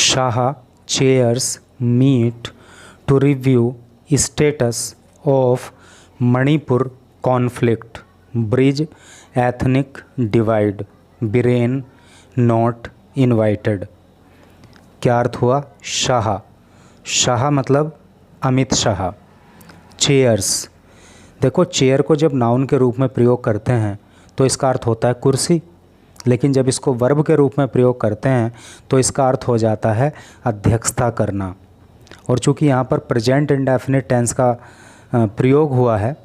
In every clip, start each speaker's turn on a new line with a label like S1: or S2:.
S1: Shah chairs meet to review status of Manipur conflict, bridge ethnic divide, Biren not invited. क्या अर्थ हुआ? शाह, शाह मतलब अमित शाह। चेयर्स, देखो चेयर को जब नाउन के रूप में प्रयोग करते हैं तो इसका अर्थ होता है कुर्सी, लेकिन जब इसको वर्ब के रूप में प्रयोग करते हैं तो इसका अर्थ हो जाता है अध्यक्षता करना। और चूंकि यहाँ पर प्रेजेंट इंडेफिनिट टेंस का प्रयोग हुआ है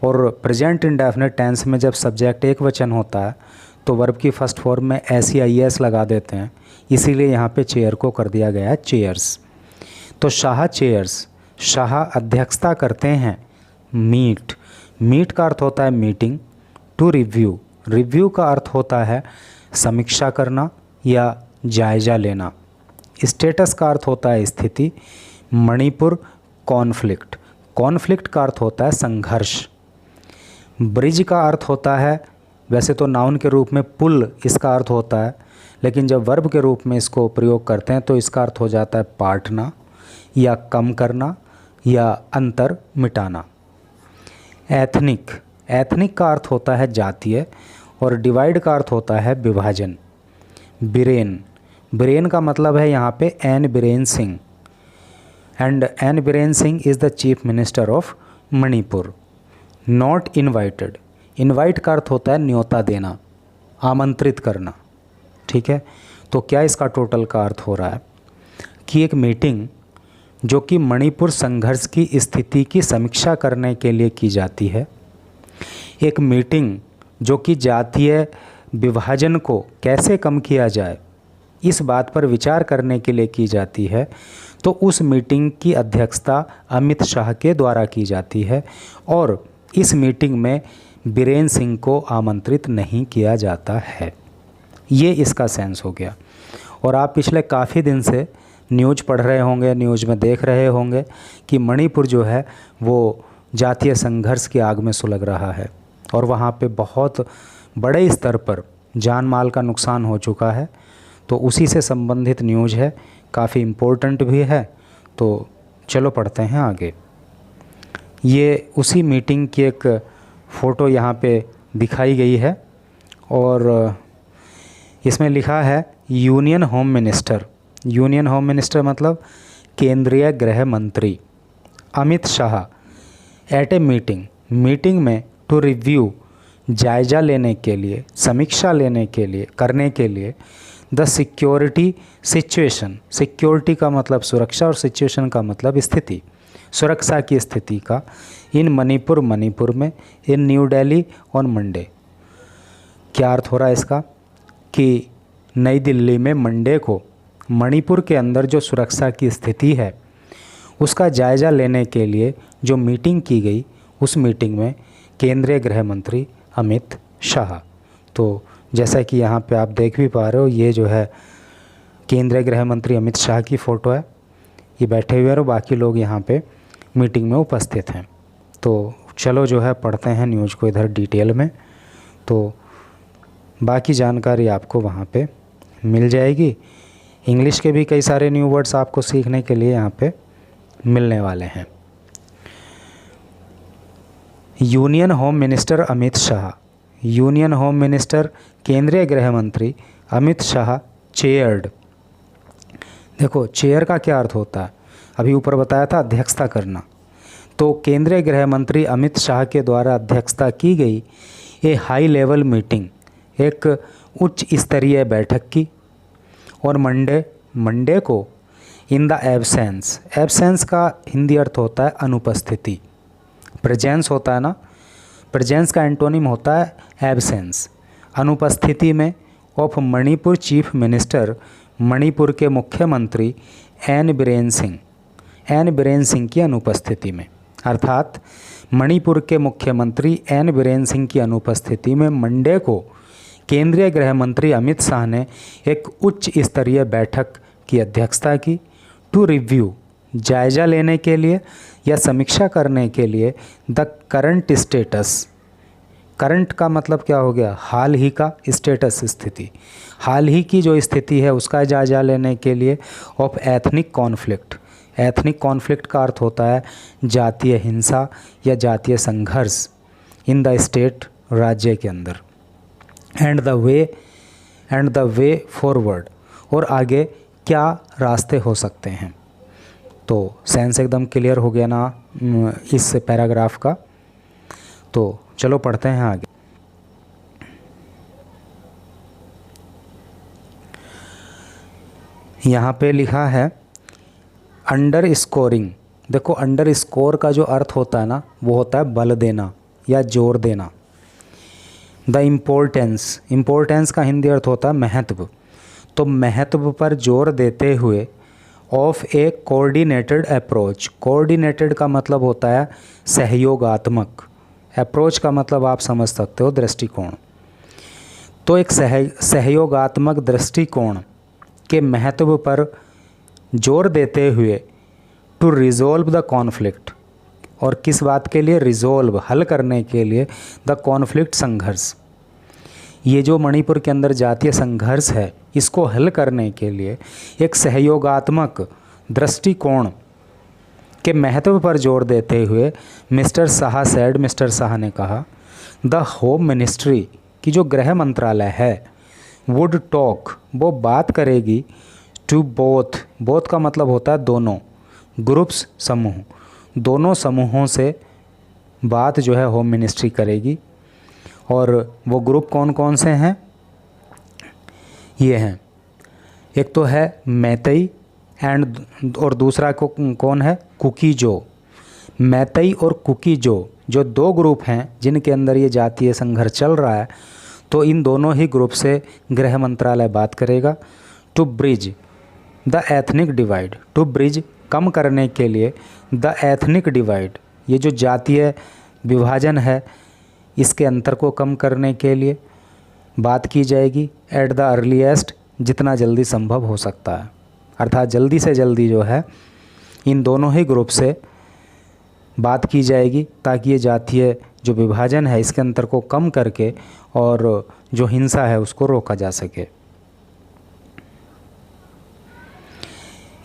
S1: और प्रेजेंट इंडेफिनिट टेंस में जब सब्जेक्ट एक वचन होता है तो वर्ब की फर्स्ट फॉर्म में SEIS लगा देते हैं, इसीलिए यहाँ पे चेयर को कर दिया गया है चेयर्स। तो शाह चेयर्स, शाह अध्यक्षता करते हैं। मीट, मीट का अर्थ होता है मीटिंग। टू रिव्यू, रिव्यू का अर्थ होता है समीक्षा करना या जायज़ा लेना। स्टेटस का अर्थ होता है स्थिति। मणिपुर कॉन्फ्लिक्ट, कॉन्फ्लिक्ट का अर्थ होता है संघर्ष। ब्रिज का अर्थ होता है, वैसे तो नाउन के रूप में पुल इसका अर्थ होता है, लेकिन जब वर्ब के रूप में इसको प्रयोग करते हैं तो इसका अर्थ हो जाता है पाटना या कम करना या अंतर मिटाना। एथनिक, एथनिक का अर्थ होता है जातीय और डिवाइड का अर्थ होता है विभाजन। बिरेन, बिरेन का मतलब है यहाँ पे N Biren Singh, and N Biren Singh is the chief minister of Manipur. Not invited, invite का अर्थ होता है न्योता देना, आमंत्रित करना। ठीक है, तो क्या इसका टोटल का अर्थ हो रहा है कि एक मीटिंग जो कि मणिपुर संघर्ष की स्थिति की समीक्षा करने के लिए की जाती है, एक मीटिंग जो कि जातीय विभाजन को कैसे कम किया जाए इस बात पर विचार करने के लिए की जाती है, तो उस मीटिंग की अध्यक्षता अमित शाह के द्वारा की जाती है और इस मीटिंग में बीरेन सिंह को आमंत्रित नहीं किया जाता है। ये इसका सेंस हो गया। और आप पिछले काफ़ी दिन से न्यूज़ पढ़ रहे होंगे, न्यूज़ में देख रहे होंगे कि मणिपुर जो है वो जातीय संघर्ष की आग में सुलग रहा है और वहाँ पे बहुत बड़े स्तर पर जान माल का नुकसान हो चुका है। तो उसी से संबंधित न्यूज़ है, काफ़ी इम्पोर्टेंट भी है। तो चलो पढ़ते हैं आगे। ये उसी मीटिंग की एक फ़ोटो यहाँ पे दिखाई गई है और इसमें लिखा है union home minister. Union home minister मतलब केंद्रीय गृह मंत्री Amit Shah eight a meeting, meeting में टू रिव्यू, जायज़ा लेने के लिए, समीक्षा लेने के लिए, करने के लिए द सिक्योरिटी सिचुएशन। सिक्योरिटी का मतलब सुरक्षा और सिचुएशन का मतलब स्थिति, सुरक्षा की स्थिति का। इन मणिपुर, मणिपुर में, इन न्यू दिल्ली ऑन मंडे। क्या अर्थ हो रहा है इसका कि नई दिल्ली में मंडे को मणिपुर के अंदर जो सुरक्षा की स्थिति है उसका जायज़ा लेने के लिए जो मीटिंग की गई, उस मीटिंग में केंद्रीय गृह मंत्री अमित शाह। तो जैसा कि यहाँ पे आप देख भी पा रहे हो, ये जो है केंद्रीय गृह मंत्री अमित शाह की फ़ोटो है। ये बैठे हुए हैं और बाकी लोग यहाँ पे मीटिंग में उपस्थित हैं। तो चलो जो है पढ़ते हैं न्यूज़ को इधर डिटेल में, तो बाकी जानकारी आपको वहाँ पे मिल जाएगी। इंग्लिश के भी कई सारे न्यू वर्ड्स आपको सीखने के लिए यहाँ पे मिलने वाले हैं। Union home minister Amit Shah, union home minister केंद्रीय गृह मंत्री अमित शाह चेयर्ड। देखो चेयर का क्या अर्थ होता है, अभी ऊपर बताया था अध्यक्षता करना। तो केंद्रीय गृह मंत्री अमित शाह के द्वारा अध्यक्षता की गई ए हाई लेवल मीटिंग, एक उच्च स्तरीय बैठक की। और मंडे को इन द एब्सेंस, एब्सेंस का हिंदी अर्थ होता है अनुपस्थिति। प्रेजेंस होता है ना, प्रेजेंस का एंटोनिम होता है एब्सेंस। अनुपस्थिति में of Manipur chief minister, Manipur के मुख्यमंत्री एन बीरेन सिंह, एन बीरेन सिंह की अनुपस्थिति में, अर्थात मणिपुर के मुख्यमंत्री एन बीरेन सिंह की अनुपस्थिति में मंडे को केंद्रीय गृह मंत्री अमित शाह ने एक उच्च स्तरीय बैठक की अध्यक्षता की। टू रिव्यू, जायज़ा लेने के लिए या समीक्षा करने के लिए द करंट स्टेटस, करंट का मतलब क्या हो गया, हाल ही का, स्टेटस स्थिति, हाल ही की जो स्थिति है उसका जायजा लेने के लिए। Of ethnic conflict, ethnic conflict का अर्थ होता है जातीय हिंसा या जातीय संघर्ष इन द स्टेट, राज्य के अंदर। एंड द वे फॉरवर्ड, और आगे क्या रास्ते हो सकते हैं। तो सेंस एकदम क्लियर हो गया ना इस पैराग्राफ का। तो चलो पढ़ते हैं आगे। यहाँ पे लिखा है अंडर स्कोरिंग। देखो अंडर स्कोर का जो अर्थ होता है ना वो होता है बल देना या जोर देना। द इम्पोर्टेंस, इम्पोर्टेंस का हिंदी अर्थ होता है महत्व। तो महत्व पर जोर देते हुए of A coordinated approach, coordinated का मतलब होता है सहयोगात्मक, अप्रोच का मतलब आप समझ सकते हो दृष्टिकोण। तो एक सहयोगात्मक दृष्टिकोण के महत्व पर जोर देते हुए टू रिजोल्व द कॉन्फ्लिक्ट, और किस बात के लिए, रिजोल्व, हल करने के लिए, द कॉन्फ्लिक्ट, संघर्ष। ये जो मणिपुर के अंदर जातीय संघर्ष है इसको हल करने के लिए एक सहयोगात्मक दृष्टिकोण के महत्व पर जोर देते हुए mister Shah said, mister Shah ने कहा, द होम मिनिस्ट्री की जो गृह मंत्रालय है वुड टॉक, वो बात करेगी, टू बोथ, बोथ का मतलब होता है दोनों, ग्रुप्स, समूह, दोनों समूहों से बात जो है होम मिनिस्ट्री करेगी। और वो ग्रुप कौन कौन से हैं, ये हैं, एक तो है मैतई एंड, और दूसरा कौन है, कुकीजो। मैतई और कुकीजो जो दो ग्रुप हैं जिनके अंदर ये जातीय संघर्ष चल रहा है, तो इन दोनों ही ग्रुप से गृह मंत्रालय बात करेगा। To bridge the ethnic divide, to bridge, कम करने के लिए, द एथनिक डिवाइड, ये जो जातीय विभाजन है इसके अंतर को कम करने के लिए बात की जाएगी। एट द अर्लीएस्ट, जितना जल्दी संभव हो सकता है, अर्थात जल्दी से जल्दी जो है इन दोनों ही ग्रुप से बात की जाएगी ताकि ये जातीय जो विभाजन है इसके अंतर को कम करके और जो हिंसा है उसको रोका जा सके।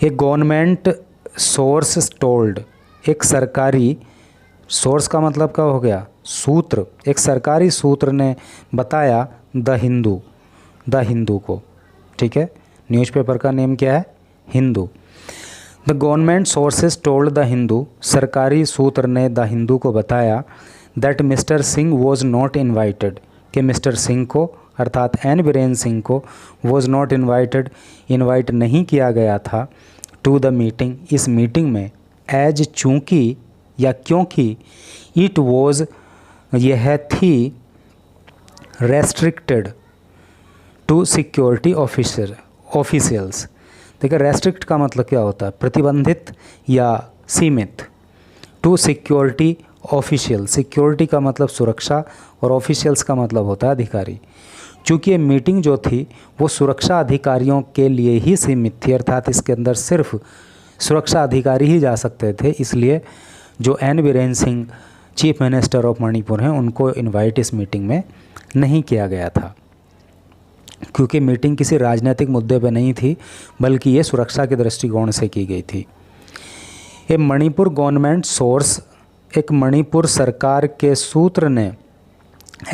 S1: एक गवर्नमेंट सोर्स टोल्ड, एक सरकारी सोर्स का मतलब क्या हो गया, सूत्र, एक सरकारी सूत्र ने बताया द हिंदू को, ठीक है, न्यूज़पेपर का नेम क्या है, Hindu. The government sources told the Hindu, सरकारी सूत्र ने द हिंदू को बताया that mister Singh was not invited, कि मिस्टर सिंह को अर्थात एन बीरेन सिंह को वॉज नॉट इन्वाइटेड, इन्वाइट नहीं किया गया था, टू द मीटिंग, इस मीटिंग में, एज, चूँकि या क्योंकि, इट वॉज, यह थी, रेस्ट्रिक्टेड टू सिक्योरिटी ऑफिशियल्स। देखिए रेस्ट्रिक्ट का मतलब क्या होता है, प्रतिबंधित या सीमित, टू सिक्योरिटी ऑफिशियल, सिक्योरिटी का मतलब सुरक्षा और ऑफिशियल्स का मतलब होता है अधिकारी। चूँकि ये मीटिंग जो थी वो सुरक्षा अधिकारियों के लिए ही सीमित थी, अर्थात इसके अंदर सिर्फ सुरक्षा अधिकारी ही जा सकते थे, इसलिए जो N Biren Singh chief minister of Manipur हैं उनको इनवाइट इस मीटिंग में नहीं किया गया था, क्योंकि मीटिंग किसी राजनीतिक मुद्दे पर नहीं थी बल्कि ये सुरक्षा के दृष्टिकोण से की गई थी। ये मणिपुर गवर्नमेंट सोर्स, एक मणिपुर सरकार के सूत्र ने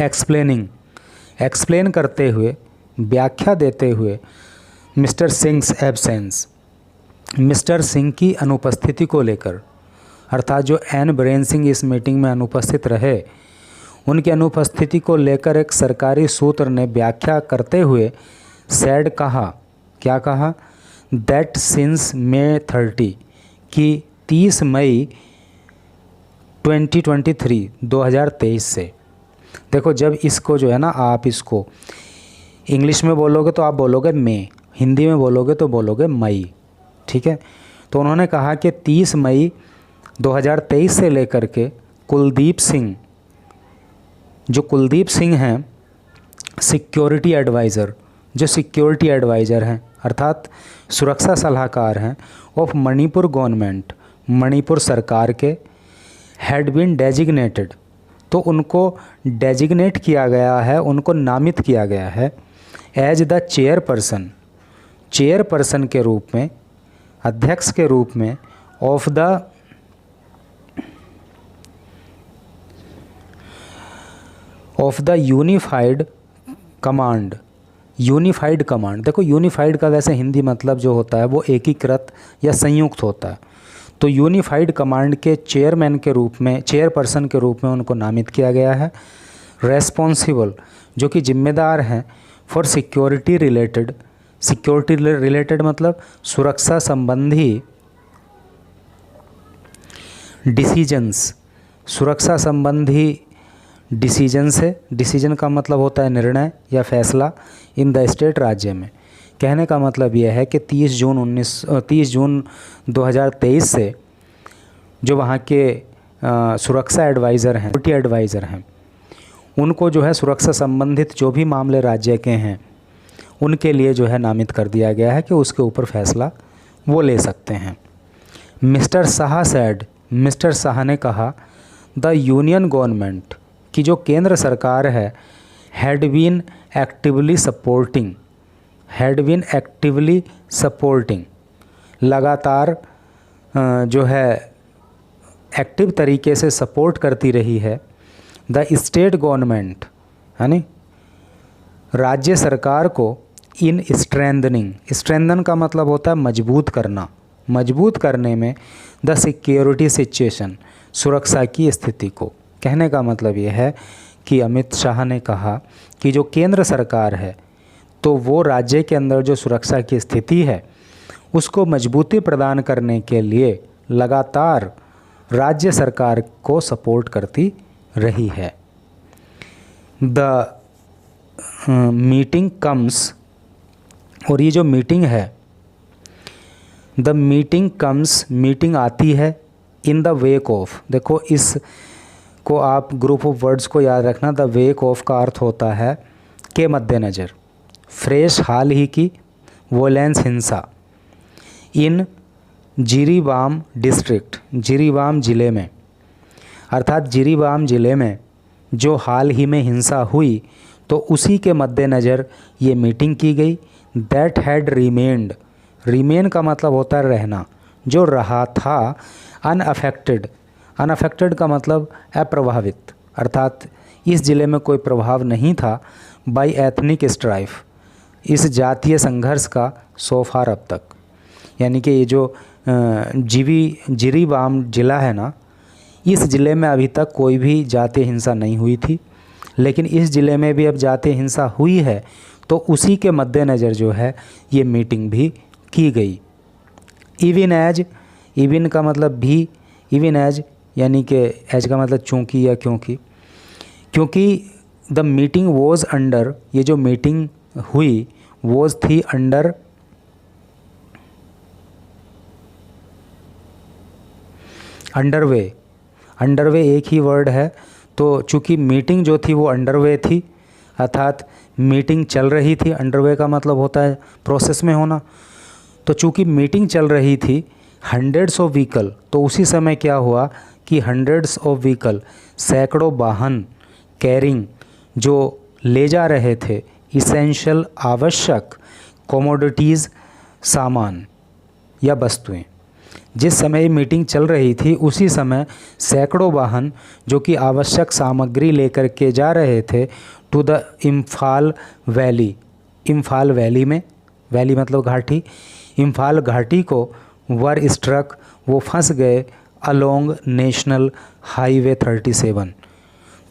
S1: एक्सप्लेन करते हुए, व्याख्या देते हुए, mister sings absence, mister Singh की अनुपस्थिति को लेकर, अर्थात जो एन बीरेन सिंह इस मीटिंग में अनुपस्थित रहे उनकी अनुपस्थिति को लेकर एक सरकारी सूत्र ने व्याख्या करते हुए सैड, कहा, क्या कहा, दैट सिंस May 30, कि 30 मई 2023 से, देखो जब इसको जो है ना आप इसको इंग्लिश में बोलोगे तो आप बोलोगे मई, हिंदी में बोलोगे तो बोलोगे मई, ठीक है। तो उन्होंने कहा कि 30 मई 2023 से लेकर के कुलदीप सिंह, जो कुलदीप सिंह हैं सिक्योरिटी एडवाइज़र, जो सिक्योरिटी एडवाइज़र हैं अर्थात सुरक्षा सलाहकार हैं ऑफ मणिपुर गवर्नमेंट, मणिपुर सरकार के, हैड बीन डेजिग्नेटेड, तो उनको डेजिग्नेट किया गया है, उनको नामित किया गया है एज द चेयरपर्सन के रूप में, अध्यक्ष के रूप में ऑफ द यूनिफाइड कमांड। देखो यूनिफाइड का वैसे हिंदी मतलब जो होता है वो एकीकृत या संयुक्त होता है। तो यूनिफाइड कमांड के चेयरपर्सन के रूप में उनको नामित किया गया है। रेस्पॉन्सिबल, जो कि जिम्मेदार हैं फॉर सिक्योरिटी रिलेटेड मतलब सुरक्षा संबंधी डिसीजन से, डिसीजन का मतलब होता है निर्णय या फैसला, इन द स्टेट, राज्य में। कहने का मतलब यह है कि 30 जून 2023 से जो वहाँ के सुरक्षा एडवाइज़र हैं, सिक्योरिटी एडवाइज़र हैं, उनको जो है सुरक्षा संबंधित जो भी मामले राज्य के हैं उनके लिए जो है नामित कर दिया गया है कि उसके ऊपर फैसला वो ले सकते हैं। मिस्टर शाह ने कहा द यूनियन गवर्नमेंट, कि जो केंद्र सरकार है, हैड बीन एक्टिवली सपोर्टिंग, लगातार जो है एक्टिव तरीके से सपोर्ट करती रही है द स्टेट गवर्नमेंट, यानी राज्य सरकार को, इन स्ट्रेंथन का मतलब होता है मजबूत करने में द सिक्योरिटी सिचुएशन, सुरक्षा की स्थिति को। कहने का मतलब ये है कि अमित शाह ने कहा कि जो केंद्र सरकार है तो वो राज्य के अंदर जो सुरक्षा की स्थिति है उसको मजबूती प्रदान करने के लिए लगातार राज्य सरकार को सपोर्ट करती रही है। द मीटिंग कम्स, और ये जो मीटिंग है, द मीटिंग आती है इन द वेक ऑफ, देखो इस को आप ग्रुप ऑफ वर्ड्स को याद रखना। द वेक ऑफ का अर्थ होता है के मद्देनज़र, फ्रेश हाल ही की वोलेंस हिंसा, इन जिरीबाम डिस्ट्रिक्ट, जिरीबाम ज़िले में, अर्थात जिरीबाम ज़िले में जो हाल ही में हिंसा हुई तो उसी के मद्देनज़र ये मीटिंग की गई। दैट हैड रिमेन का मतलब होता है रहना, जो रहा था अनअफेक्टेड का मतलब अप्रभावित, अर्थात इस ज़िले में कोई प्रभाव नहीं था बाय एथनिक स्ट्राइफ, इस जातीय संघर्ष का सोफार अब तक। यानी कि ये जो जिरीबाम ज़िला है ना, इस ज़िले में अभी तक कोई भी जातीय हिंसा नहीं हुई थी, लेकिन इस ज़िले में भी अब जातीय हिंसा हुई है तो उसी के मद्देनज़र जो है ये मीटिंग भी की गई। इवन का मतलब भी, इवन एज यानी कि एज का मतलब चूँकि या क्योंकि द मीटिंग वॉज अंडर, ये जो मीटिंग हुई वॉज थी अंडरवे एक ही वर्ड है, तो चूँकि मीटिंग जो थी वो अंडरवे थी, अर्थात मीटिंग चल रही थी। अंडरवे का मतलब होता है प्रोसेस में होना। तो चूँकि मीटिंग चल रही थी, हंड्रेड्स ऑफ व्हीकल, तो उसी समय क्या हुआ कि हंड्रेड्स ऑफ व्हीकल, सैकड़ों वाहन, कैरिंग, जो ले जा रहे थे इसेंशियल, आवश्यक, कमोडिटीज़, सामान या वस्तुएं। जिस समय मीटिंग चल रही थी उसी समय सैकड़ों वाहन जो कि आवश्यक सामग्री लेकर के जा रहे थे टू द इम्फाल वैली में, वैली मतलब घाटी, इम्फाल घाटी को वर स्ट्रक, वो फंस गए अलोंग नेशनल हाईवे 37,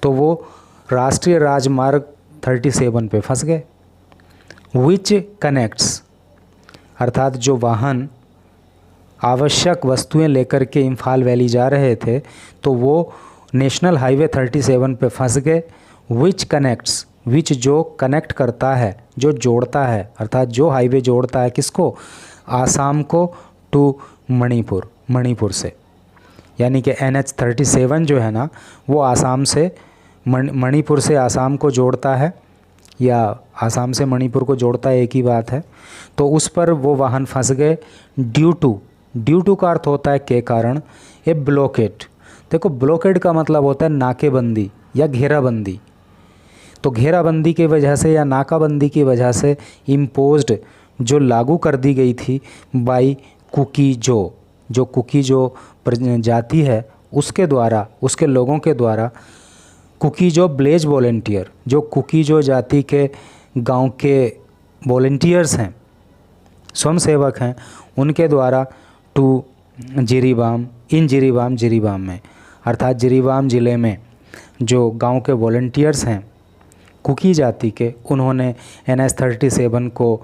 S1: तो वो राष्ट्रीय राजमार्ग 37 पे फंस गए। विच कनेक्ट्स, अर्थात जो वाहन आवश्यक वस्तुएं लेकर के इम्फाल वैली जा रहे थे तो वो नेशनल हाईवे 37 पे फंस गए। विच कनेक्ट्स, विच जो कनेक्ट करता है, जो जोड़ता है, अर्थात जो हाईवे जोड़ता है किसको, आसाम को टू मणिपुर से, यानी कि NH37 जो है ना वो आसाम से मणिपुर से आसाम को जोड़ता है या आसाम से मणिपुर को जोड़ता है, एक ही बात है। तो उस पर वो वाहन फंस गए। ड्यू टू का अर्थ होता है के कारण। ए ब्लॉकेड, देखो ब्लॉकेड का मतलब होता है नाकेबंदी या घेराबंदी। तो घेराबंदी की वजह से या नाकाबंदी की वजह से इम्पोज्ड जो लागू कर दी गई थी बाई कुकीजो, जो कुकीजो जाति है उसके द्वारा, उसके लोगों के द्वारा, कुकीजो विलेज वॉलेंटियर, जो कुकीजो जाति के गांव के वॉलेंटियर्स हैं, स्वयंसेवक हैं, उनके द्वारा टू जिरीबाम, इन जिरीबाम, जिरीबाम में अर्थात जिरीबाम ज़िले में जो गांव के वॉलेंटियर्स हैं कुकी जाति के, उन्होंने NH-37 को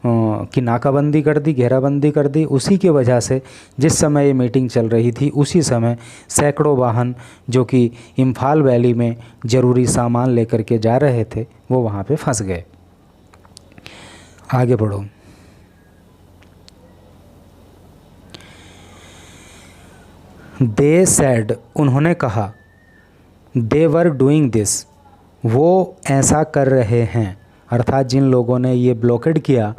S1: की नाकाबंदी कर दी, घेराबंदी कर दी। उसी की वजह से जिस समय ये मीटिंग चल रही थी उसी समय सैकड़ों वाहन जो कि इम्फाल वैली में ज़रूरी सामान लेकर के जा रहे थे वो वहाँ पे फंस गए। आगे बढ़ो। दे सेड, उन्होंने कहा, दे वर डूइंग दिस, वो ऐसा कर रहे हैं, अर्थात जिन लोगों ने ये ब्लॉकेड किया,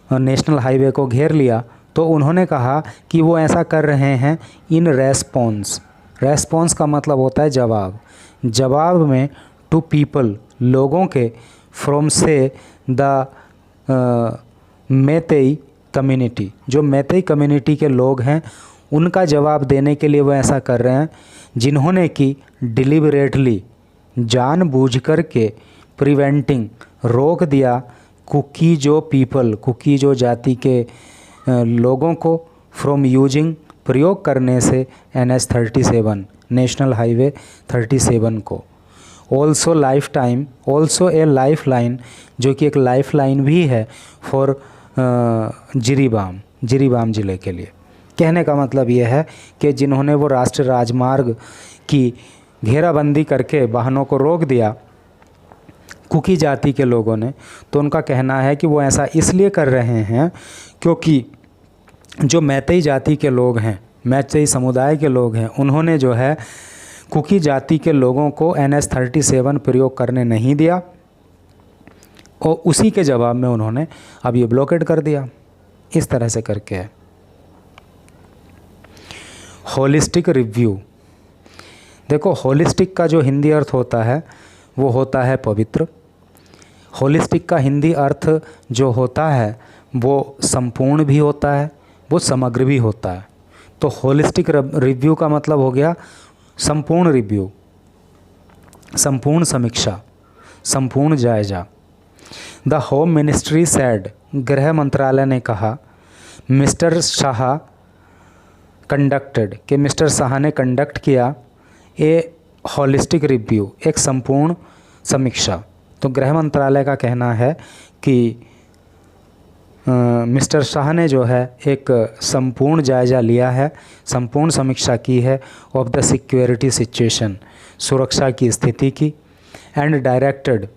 S1: नेशनल हाईवे को घेर लिया, तो उन्होंने कहा कि वो ऐसा कर रहे हैं इन रेस्पॉन्स। रेस्पॉन्स का मतलब होता है जवाब। जवाब में टू पीपल, लोगों के, फ्रॉम से द मेतेई कम्युनिटी, जो मेतेई कम्युनिटी के लोग हैं उनका जवाब देने के लिए वो ऐसा कर रहे हैं, जिन्होंने कि डिलिबरेटली, जानबूझकर के, प्रिवेंटिंग, रोक दिया, कुकीजो पीपल, कुकीजो जाति के लोगों को, फ्रॉम यूजिंग, प्रयोग करने से NH-37, नेशनल हाईवे 37 को। Also life time, also a life line, जो कि एक लाइफ लाइन भी है फॉर जिरीबाम, जिरीबाम ज़िले के लिए। कहने का मतलब ये है कि जिन्होंने वो राष्ट्रीय राजमार्ग की घेराबंदी करके वाहनों को रोक दिया कुकी जाति के लोगों ने, तो उनका कहना है कि वो ऐसा इसलिए कर रहे हैं क्योंकि जो मैतेई जाति के लोग हैं, मैतेई समुदाय के लोग हैं, उन्होंने जो है कुकी जाति के लोगों को NH-37 प्रयोग करने नहीं दिया और उसी के जवाब में उन्होंने अब ये ब्लॉकेड कर दिया। इस तरह से करके है। Holistic review. देखो, होलिस्टिक का जो हिंदी अर्थ होता है वो होता है पवित्र। होलिस्टिक का हिंदी अर्थ जो होता है वो संपूर्ण भी होता है, वो समग्र भी होता है। तो होलिस्टिक रिव्यू का मतलब हो गया संपूर्ण रिव्यू, संपूर्ण समीक्षा, संपूर्ण जायजा। द होम मिनिस्ट्री सेड, गृह मंत्रालय ने कहा, मिस्टर शाह कंडक्टेड, कि मिस्टर शाह ने कंडक्ट किया ए होलिस्टिक रिव्यू, एक संपूर्ण समीक्षा। तो गृह मंत्रालय का कहना है कि मिस्टर शाह ने जो है एक संपूर्ण जायज़ा लिया है, संपूर्ण समीक्षा की है ऑफ द सिक्योरिटी सिचुएशन, सुरक्षा की स्थिति की, एंड डायरेक्टेड,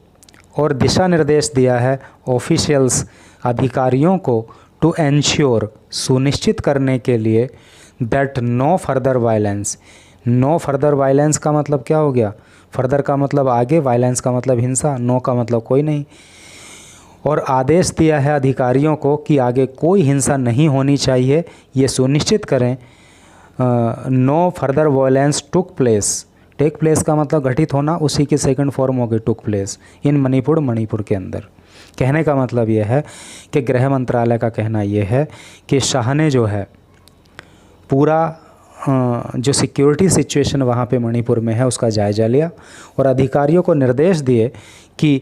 S1: और दिशा निर्देश दिया है ऑफिशियल्स, अधिकारियों को, टू एंश्योर, सुनिश्चित करने के लिए, that no further violence. No further violence का मतलब क्या हो गया? फर्दर का मतलब आगे, वायलेंस का मतलब हिंसा, नो का मतलब कोई नहीं। और आदेश दिया है अधिकारियों को कि आगे कोई हिंसा नहीं होनी चाहिए, ये सुनिश्चित करें। No further violence took place, take place का मतलब घटित होना, उसी की सेकंड फॉर्म हो गई took place in Manipur, Manipur के अंदर। कहने का मतलब यह है कि गृह मंत्रालय का कहना यह है कि शाह ने जो है पूरा जो सिक्योरिटी सिचुएशन वहाँ पे मणिपुर में है उसका जायज़ा लिया और अधिकारियों को निर्देश दिए कि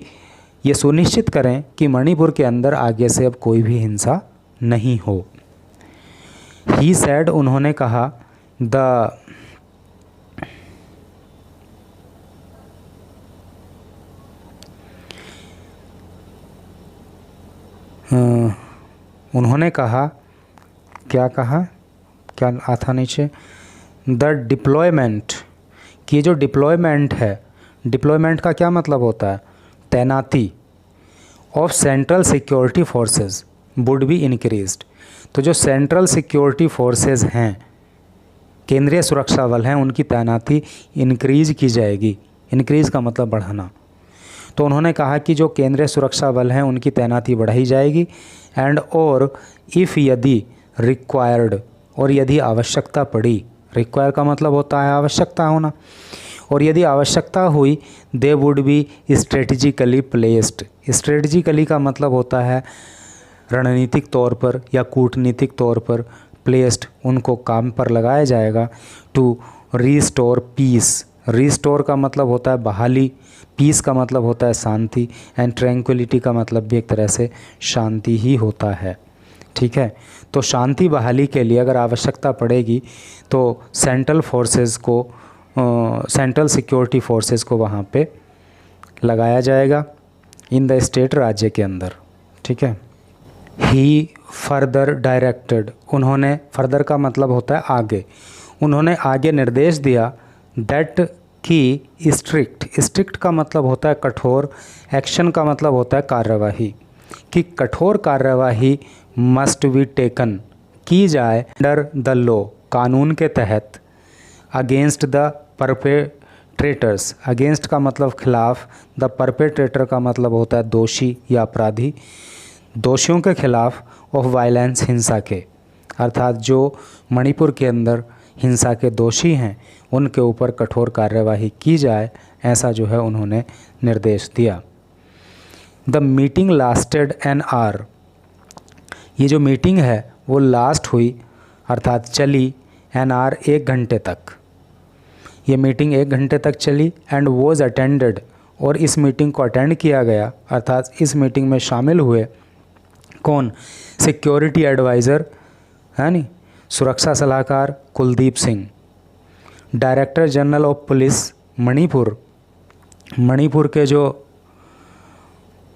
S1: ये सुनिश्चित करें कि मणिपुर के अंदर आगे से अब कोई भी हिंसा नहीं हो। ही सेड, उन्होंने कहा, उन्होंने कहा, क्या कहा, क्या आता नीचे, द डिप्लॉयमेंट, कि जो डिप्लॉयमेंट है, डिप्लॉयमेंट का क्या मतलब होता है? तैनाती, of central security forces would be increased. तो जो सेंट्रल सिक्योरिटी फोर्सेस हैं, केंद्रीय सुरक्षा बल हैं, उनकी तैनाती इंक्रीज की जाएगी। इंक्रीज का मतलब बढ़ाना। तो उन्होंने कहा कि जो केंद्रीय सुरक्षा बल हैं उनकी तैनाती बढ़ाई जाएगी, एंड और इफ़, यदि, रिक्वायर्ड, और यदि आवश्यकता पड़ी, रिक्वायर का मतलब होता है आवश्यकता होना, और यदि आवश्यकता हुई they would be strategically placed. Strategically का मतलब होता है रणनीतिक तौर पर या कूटनीतिक तौर पर, प्लेस्ड उनको काम पर लगाया जाएगा। टू रीस्टोर पीस, रीस्टोर का मतलब होता है बहाली, पीस का मतलब होता है शांति, एंड ट्रैंक्विलिटी का मतलब भी एक तरह से शांति ही होता है। ठीक है, तो शांति बहाली के लिए अगर आवश्यकता पड़ेगी तो सेंट्रल फोर्सेस को, सेंट्रल सिक्योरिटी फोर्सेस को वहाँ पे लगाया जाएगा इन द स्टेट, राज्य के अंदर। ठीक है। ही फर्दर डायरेक्टेड, उन्होंने, फर्दर का मतलब होता है आगे, उन्होंने आगे निर्देश दिया दैट कि स्ट्रिक्ट, स्ट्रिक्ट का मतलब होता है कठोर, एक्शन का मतलब होता है कार्यवाही, कि कठोर कार्यवाही मस्ट बी टेकन, की जाए अंडर द लॉ, कानून के तहत, अगेंस्ट द परपेट्रेटर्स, अगेंस्ट का मतलब खिलाफ, द परपेट्रेटर का मतलब होता है दोषी या अपराधी, दोषियों के खिलाफ, ऑफ वायलेंस, हिंसा के, अर्थात जो मणिपुर के अंदर हिंसा के दोषी हैं उनके ऊपर कठोर कार्यवाही की जाए, ऐसा जो है उन्होंने निर्देश दिया। The meeting lasted an hour, ये जो मीटिंग है वो लास्ट हुई अर्थात चली, एन आवर 1 घंटे तक, ये मीटिंग 1 घंटे तक चली, एंड वॉज अटेंडेड, और इस मीटिंग को अटेंड किया गया, अर्थात इस मीटिंग में शामिल हुए कौन, सिक्योरिटी एडवाइज़र है नी, सुरक्षा सलाहकार Kuldeep Singh, director general of police Manipur, Manipur के जो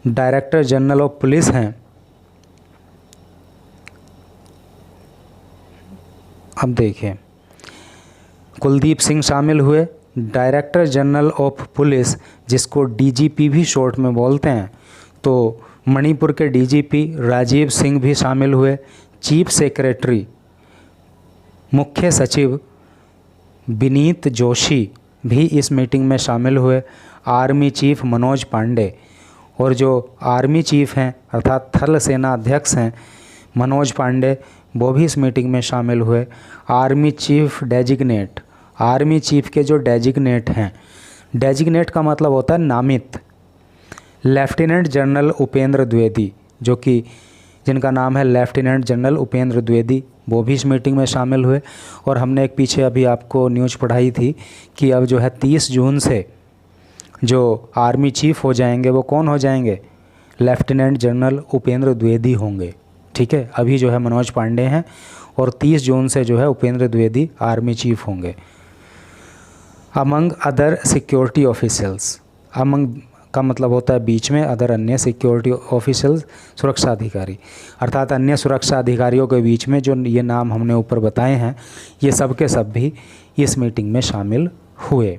S1: डायरेक्टर जनरल ऑफ पुलिस हैं, अब देखिए कुलदीप सिंह शामिल हुए, डायरेक्टर जनरल ऑफ पुलिस जिसको डीजीपी भी शॉर्ट में बोलते हैं, तो मणिपुर के डीजीपी राजीव सिंह भी शामिल हुए, चीफ सेक्रेटरी मुख्य सचिव विनीत जोशी भी इस मीटिंग में शामिल हुए, आर्मी चीफ मनोज पांडे, और जो आर्मी चीफ हैं अर्थात थल सेना अध्यक्ष हैं मनोज पांडे, वो भी इस मीटिंग में शामिल हुए, army chief designate, army chief के जो डेजिग्नेट हैं, डेजिग्नेट का मतलब होता है नामित, लेफ्टिनेंट जनरल उपेंद्र द्विवेदी, जो कि जिनका नाम है लेफ्टिनेंट जनरल उपेंद्र द्विवेदी, वो भी इस मीटिंग में शामिल हुए। और हमने एक पीछे अभी आपको न्यूज़ पढ़ाई थी कि अब जो है 30 जून से जो आर्मी चीफ हो जाएंगे वो कौन हो जाएंगे, लेफ्टिनेंट जनरल उपेंद्र द्विवेदी होंगे। ठीक है, अभी जो है मनोज पांडे हैं और 30 जून से जो है उपेंद्र द्विवेदी आर्मी चीफ होंगे। Among other security officers, among का मतलब होता है बीच में, अदर अन्य, सिक्योरिटी ऑफिसर्स सुरक्षा अधिकारी, अर्थात अन्य सुरक्षा अधिकारियों के बीच में जो ये नाम हमने ऊपर बताए हैं ये सब के सब भी इस मीटिंग में शामिल हुए।